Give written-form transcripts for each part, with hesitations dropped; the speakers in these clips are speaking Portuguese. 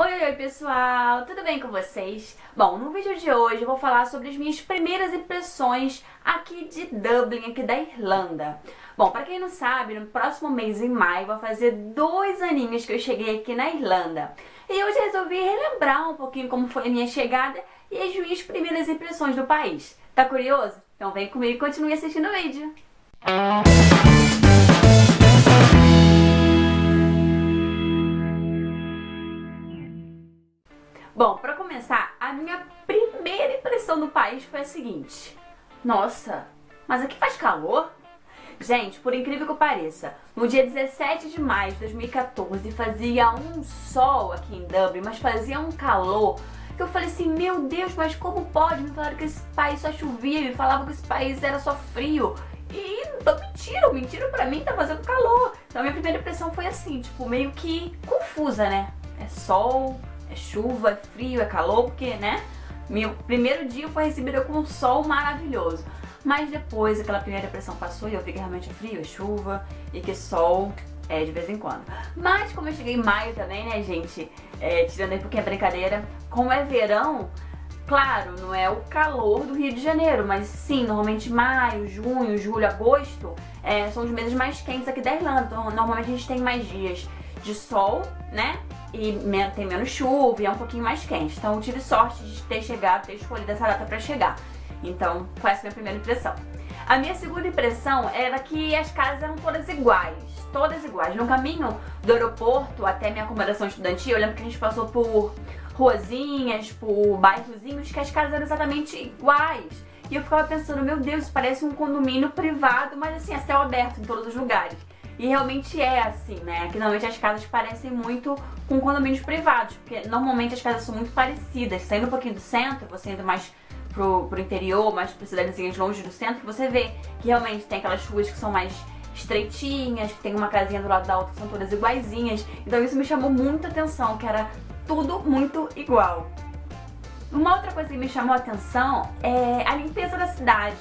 Oi, pessoal! Tudo bem com vocês? Bom, no vídeo de hoje eu vou falar sobre as minhas primeiras impressões aqui de Dublin, aqui da Irlanda. Bom, pra quem não sabe, no próximo mês, em maio, vai fazer 2 aninhos que eu cheguei aqui na Irlanda. E hoje resolvi relembrar um pouquinho como foi a minha chegada e as minhas primeiras impressões do país. Tá curioso? Então vem comigo e continue assistindo o vídeo. Bom, pra começar, a minha primeira impressão do país foi a seguinte: nossa, mas aqui faz calor? Gente, por incrível que pareça, no dia 17 de maio de 2014 fazia um sol aqui em Dublin, mas fazia um calor que eu falei assim, meu Deus, mas como pode? Me falaram que esse país só chovia, me falavam que esse país era só frio. E mentiram pra mim, tá fazendo calor. Então a minha primeira impressão foi assim, tipo, meio que confusa, né? É sol, é chuva, é frio, é calor, porque, né? Meu primeiro dia foi recebido com um sol maravilhoso. Mas depois aquela primeira impressão passou e eu vi que realmente é frio, é chuva e que sol é de vez em quando. Mas como eu cheguei em maio também, né, gente? Tirando aí um pouquinho a brincadeira, como é verão, claro, não é o calor do Rio de Janeiro, mas sim, normalmente maio, junho, julho, agosto são os meses mais quentes aqui da Irlanda. Então, normalmente a gente tem mais dias de sol, né? E tem menos chuva e é um pouquinho mais quente. Então eu tive sorte de ter chegado, ter escolhido essa data pra chegar. Então, foi essa a minha primeira impressão. A minha segunda impressão era que as casas eram todas iguais. Todas iguais. No caminho do aeroporto até minha acomodação estudantil, eu lembro que a gente passou por ruazinhas, por bairrozinhos, que as casas eram exatamente iguais. E eu ficava pensando, meu Deus, isso parece um condomínio privado, mas assim, a céu aberto em todos os lugares. E realmente é assim, né? Aqui normalmente as casas parecem muito com condomínios privados, porque normalmente as casas são muito parecidas. Saindo um pouquinho do centro, você indo mais pro interior, mais para cidadezinhas longe do centro, você vê que realmente tem aquelas ruas que são mais estreitinhas, que tem uma casinha do lado da outra que são todas iguaizinhas. Então isso me chamou muita atenção, que era tudo muito igual. Uma outra coisa que me chamou a atenção é a limpeza da cidade.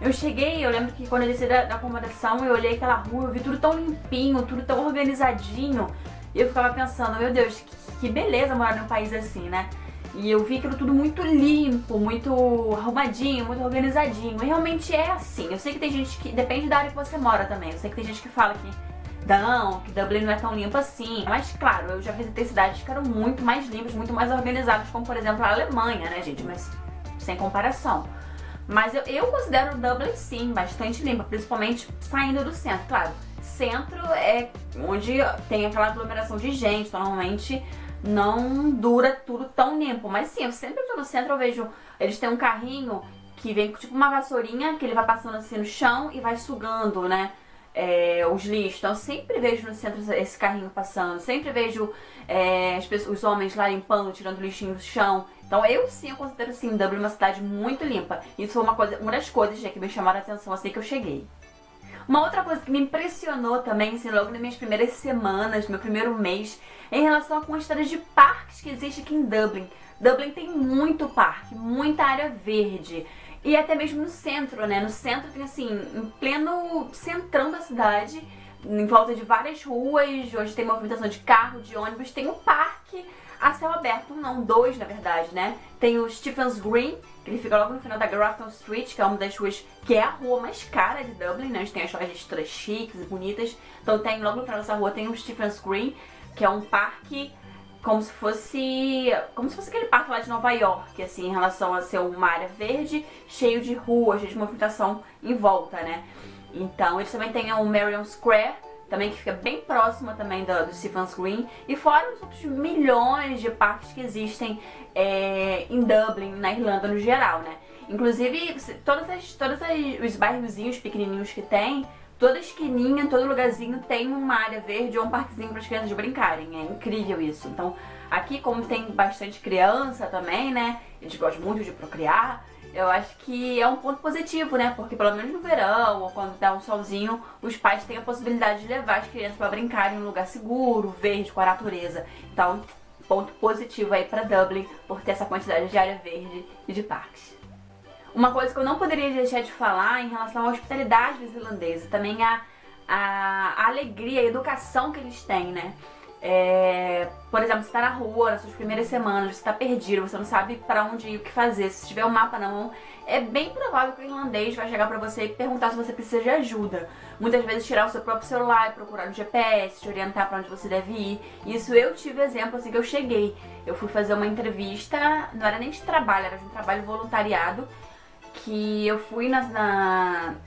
Eu cheguei, eu lembro que quando eu desci da acomodação, eu olhei aquela rua, eu vi tudo tão limpinho, tudo tão organizadinho. E eu ficava pensando, meu Deus, que beleza morar num país assim, né? E eu vi aquilo tudo muito limpo, muito arrumadinho, muito organizadinho. E realmente é assim. Eu sei que tem gente que... Depende da área que você mora também. Eu sei que tem gente que fala que Dublin não é tão limpo assim. Mas claro, eu já visitei cidades que eram muito mais limpas, muito mais organizadas, como por exemplo a Alemanha, né, gente? Mas sem comparação. Mas eu considero Dublin, sim, bastante limpa, principalmente saindo do centro. Claro, centro é onde tem aquela aglomeração de gente, então normalmente não dura tudo tão limpo. Mas sim, eu sempre tô no centro, eu vejo, eles têm um carrinho que vem tipo uma vassourinha, que ele vai passando assim no chão e vai sugando, né, os lixos. Então eu sempre vejo no centro esse carrinho passando, sempre vejo os homens lá limpando, tirando o lixinho do chão. Então eu considero sim Dublin uma cidade muito limpa. Isso foi uma das coisas, que me chamaram a atenção assim que eu cheguei. Uma outra coisa que me impressionou também, assim, logo nas minhas primeiras semanas, meu primeiro mês, é em relação à quantidade de parques que existe aqui em Dublin. Dublin tem muito parque, muita área verde. E até mesmo no centro, né? No centro tem assim, em pleno centrão da cidade, em volta de várias ruas, onde tem movimentação de carro, de ônibus, tem um parque a céu aberto, não, 2 na verdade, né? Tem o Stephen's Green, que ele fica logo no final da Grafton Street, que é uma das ruas que é a rua mais cara de Dublin, né? Onde tem as lojas todas chiques e bonitas. Então tem logo no final dessa rua tem o Stephen's Green, que é um parque como se fosse aquele parque lá de Nova York, assim, em relação a ser uma área verde, cheio de ruas, cheio de movimentação em volta, né? Então eles também têm o Merrion Square, também que fica bem próxima também do Stephen's Green, e fora os outros milhões de parques que existem em Dublin, na Irlanda no geral, né? Inclusive, todos os bairrozinhos pequenininhos que tem, toda esquininha, todo lugarzinho tem uma área verde ou um parquezinho para as crianças brincarem. É incrível isso. Então, aqui como tem bastante criança também, né? Eles gostam muito de procriar. Eu acho que é um ponto positivo, né? Porque pelo menos no verão ou quando dá um solzinho, os pais têm a possibilidade de levar as crianças para brincar em um lugar seguro, verde, com a natureza. Então, ponto positivo aí para Dublin por ter essa quantidade de área verde e de parques. Uma coisa que eu não poderia deixar de falar em relação à hospitalidade dos irlandeses, também a alegria, a educação que eles têm, né? Por exemplo, você tá na rua, nas suas primeiras semanas, você tá perdido, você não sabe pra onde ir, o que fazer. Se tiver um mapa na mão, é bem provável que o irlandês vai chegar pra você e perguntar se você precisa de ajuda. Muitas vezes tirar o seu próprio celular e procurar no GPS, te orientar pra onde você deve ir. Isso eu tive exemplo assim que eu cheguei. Eu fui fazer uma entrevista, não era nem de trabalho, era de um trabalho voluntariado. Que eu fui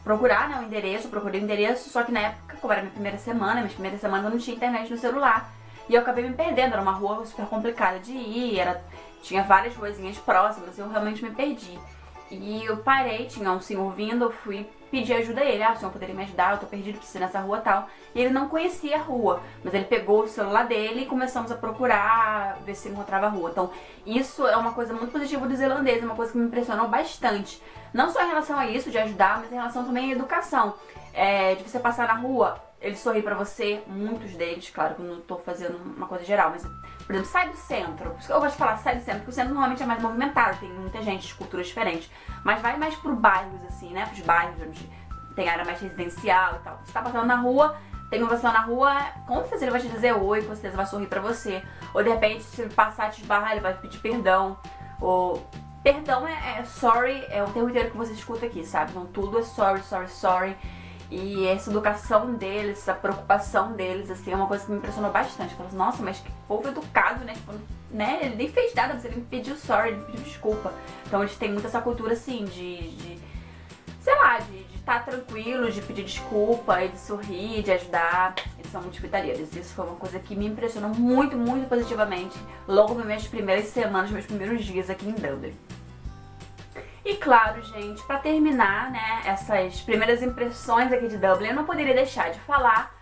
procurar, né, o endereço, procurei o endereço, só que na época, como era minhas primeiras semanas eu não tinha internet no celular. E eu acabei me perdendo, era uma rua super complicada de ir, tinha várias ruazinhas próximas, eu realmente me perdi. E eu parei, tinha um senhor vindo, eu fui pedir ajuda a ele, o senhor poderia me ajudar, eu tô perdido, preciso ir nessa rua e tal. E ele não conhecia a rua, mas ele pegou o celular dele e começamos a procurar, ver se encontrava a rua. Então isso é uma coisa muito positiva dos irlandeses, é uma coisa que me impressionou bastante. Não só em relação a isso, de ajudar, mas em relação também à educação. De você passar na rua, eles sorriem pra você, muitos deles, claro que eu não tô fazendo uma coisa geral, mas, por exemplo, sai do centro. Eu gosto de falar sai do centro, porque o centro normalmente é mais movimentado, tem muita gente de culturas diferentes. Mas vai mais pro bairros, assim, né? Pros bairros onde tem área mais residencial e tal. Você tá passando na rua, tem uma pessoa na rua, com certeza ele vai te dizer oi, com certeza vai sorrir pra você. Ou de repente, se ele passar, te esbarrar, ele vai pedir perdão. Ou... Perdão sorry, é o termo inteiro que você escuta aqui, sabe? Então tudo é sorry, sorry, sorry. E essa educação deles, essa preocupação deles, assim, é uma coisa que me impressionou bastante. Eu falo assim, nossa, mas que povo educado, né? Tipo, né? Ele nem fez nada, mas ele me pediu sorry, ele me pediu desculpa. Então eles têm muito essa cultura, assim, de estar tranquilo, de pedir desculpa, de sorrir, de ajudar. Eles são muito hospitaleiros. Isso foi uma coisa que me impressionou muito, muito positivamente logo nas minhas primeiras semanas, meus primeiros dias aqui em Dublin. E claro, gente, pra terminar, né, essas primeiras impressões aqui de Dublin, eu não poderia deixar de falar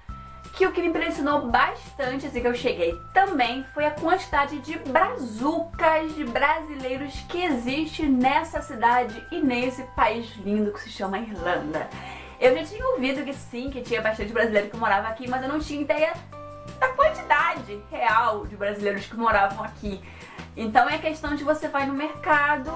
que o que me impressionou bastante assim que eu cheguei também foi a quantidade de brazucas de brasileiros que existe nessa cidade e nesse país lindo que se chama Irlanda. Eu já tinha ouvido que sim, que tinha bastante brasileiro que morava aqui, mas eu não tinha ideia da quantidade real de brasileiros que moravam aqui. Então é questão de você vai no mercado,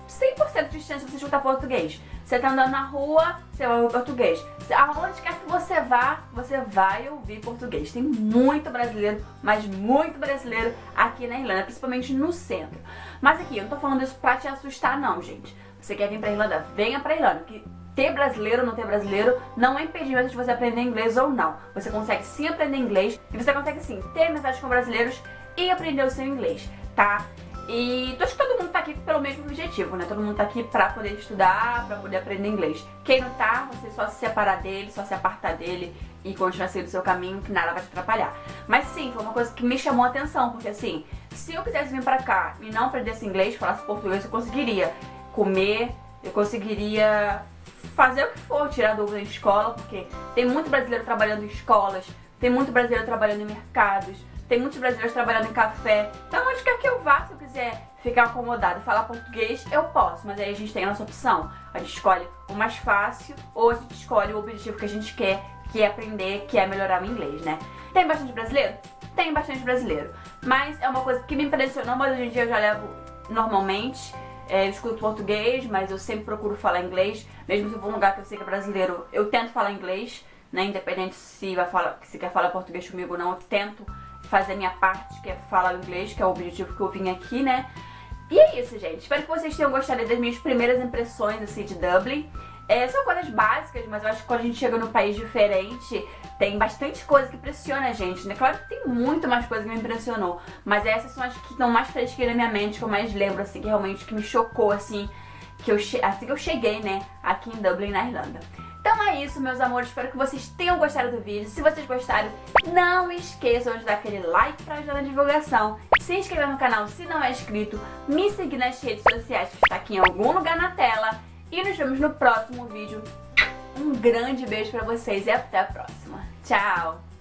100% de chance de você escutar português. Você tá andando na rua, você vai ouvir português. Aonde quer que você vá, você vai ouvir português. Tem muito brasileiro, mas muito brasileiro aqui na Irlanda, principalmente no centro. Mas aqui, eu não tô falando isso pra te assustar não, gente. Você quer vir pra Irlanda? Venha pra Irlanda. Que ter brasileiro ou não ter brasileiro não é impedimento de você aprender inglês ou não. Você consegue sim aprender inglês e você consegue sim ter amizade com brasileiros e aprender o seu inglês, tá? E acho que todo mundo tá aqui pelo mesmo objetivo, né? Todo mundo tá aqui pra poder estudar, pra poder aprender inglês. Quem não tá, você só se separar dele, só se apartar dele e continuar seguindo o seu caminho, que nada vai te atrapalhar. Mas sim, foi uma coisa que me chamou a atenção, porque assim, se eu quisesse vir pra cá e não aprendesse inglês, falasse português, eu conseguiria comer, eu conseguiria fazer o que for, tirar dúvida em escola, porque tem muito brasileiro trabalhando em escolas, tem muito brasileiro trabalhando em mercados, tem muitos brasileiros trabalhando em café. Então onde quer que eu vá, se eu quiser ficar acomodado e falar português, eu posso. Mas aí a gente tem a nossa opção. A gente escolhe o mais fácil ou a gente escolhe o objetivo que a gente quer, que é aprender, que é melhorar o inglês, né? Tem bastante brasileiro? Tem bastante brasileiro. Mas é uma coisa que me impressionou, mas hoje em dia eu já levo normalmente. Eu escuto português, mas eu sempre procuro falar inglês. Mesmo se eu vou num lugar que eu sei que é brasileiro, eu tento falar inglês, né? Independente se quer falar português comigo ou não, eu tento fazer a minha parte, que é falar inglês, que é o objetivo que eu vim aqui, né? E é isso, gente. Espero que vocês tenham gostado das minhas primeiras impressões, assim, de Dublin. São coisas básicas, mas eu acho que quando a gente chega num país diferente, tem bastante coisa que impressiona a gente, né? Claro que tem muito mais coisa que me impressionou, mas essas são as que estão mais fresquinhas na minha mente, que eu mais lembro, assim, que realmente que me chocou, assim, assim que eu cheguei, né, aqui em Dublin, na Irlanda. Então é isso, meus amores, espero que vocês tenham gostado do vídeo. Se vocês gostaram, não esqueçam de dar aquele like para ajudar na divulgação. Se inscrever no canal se não é inscrito, me seguir nas redes sociais que está aqui em algum lugar na tela. E nos vemos no próximo vídeo. Um grande beijo pra vocês e até a próxima. Tchau!